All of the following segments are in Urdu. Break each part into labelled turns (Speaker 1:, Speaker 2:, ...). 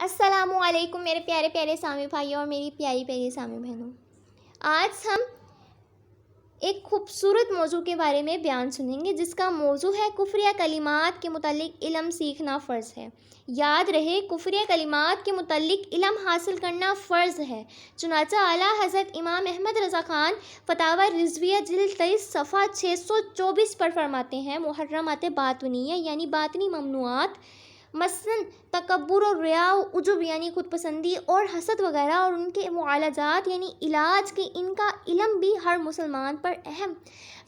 Speaker 1: السلام علیکم میرے پیارے پیارے سامع بھائیوں اور میری پیاری پیاری سامع بہنوں۔ آج ہم ایک خوبصورت موضوع کے بارے میں بیان سنیں گے، جس کا موضوع ہے کفریہ کلمات کے متعلق علم سیکھنا فرض ہے۔ یاد رہے، کفریہ کلمات کے متعلق علم حاصل کرنا فرض ہے۔ چنانچہ اعلیٰ حضرت امام احمد رضا خان فتاوی رضویہ جلد 23 صفحہ 624 پر فرماتے ہیں، محرمات باطنیہ یعنی باطنی ممنوعات، مثلاً تکبر اور ریا و عجب یعنی خود پسندی اور حسد وغیرہ، اور ان کے معالجات یعنی علاج کے ان کا علم بھی ہر مسلمان پر اہم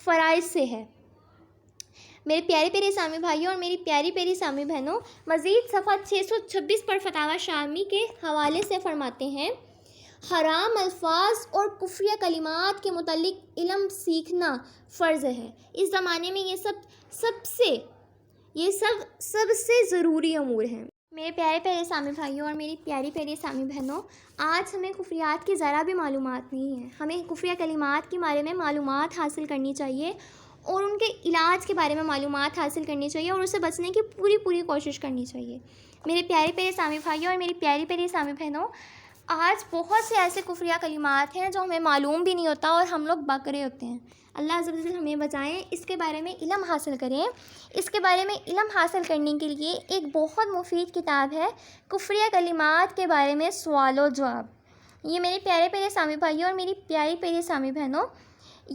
Speaker 1: فرائض سے ہے۔ میرے پیارے پیارے سامع بھائیوں اور میری پیاری پیاری سامع بہنوں، مزید صفحہ 626 پر فتاوی شامی کے حوالے سے فرماتے ہیں، حرام الفاظ اور کفریہ کلمات کے متعلق علم سیکھنا فرض ہے۔ اس زمانے میں یہ سب سے ضروری امور ہیں۔ میرے پیارے پیارے سامع بھائیوں اور میری پیاری پیاری سامع بہنوں، آج ہمیں کفریات کی ذرا بھی معلومات نہیں ہے۔ ہمیں کفریہ کلمات کے بارے میں معلومات حاصل کرنی چاہیے اور ان کے علاج کے بارے میں معلومات حاصل کرنی چاہیے اور اسے بچنے کی پوری کوشش کرنی چاہیے۔ میرے پیارے پیارے سامع بھائیوں اور میری پیاری پیاری سامع بہنوں، آج بہت سے ایسے کفریہ کلمات ہیں جو ہمیں معلوم بھی نہیں ہوتا اور ہم لوگ بک رہے ہوتے ہیں۔ اللہ عز و جل ہمیں بچائیں، اس کے بارے میں علم حاصل کریں۔ اس کے بارے میں علم حاصل کرنے کے لیے ایک بہت مفید کتاب ہے، کفریہ کلمات کے بارے میں سوال و جواب۔ یہ میرے پیارے پیارے سامع بھائیوں اور میری پیاری پیاری سامع بہنوں،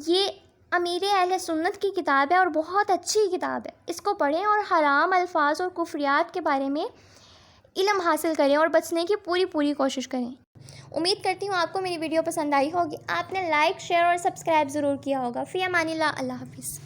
Speaker 1: یہ امیر اہل سنت کی کتاب ہے اور بہت اچھی کتاب ہے۔ اس کو پڑھیں اور حرام الفاظ اور کفریات کے بارے میں علم حاصل کریں اور بچنے کی پوری کوشش کریں۔ امید کرتی ہوں آپ کو میری ویڈیو پسند آئی ہوگی۔ آپ نے لائک، شیئر اور سبسکرائب ضرور کیا ہوگا۔ فی امان اللہ، اللہ حافظ۔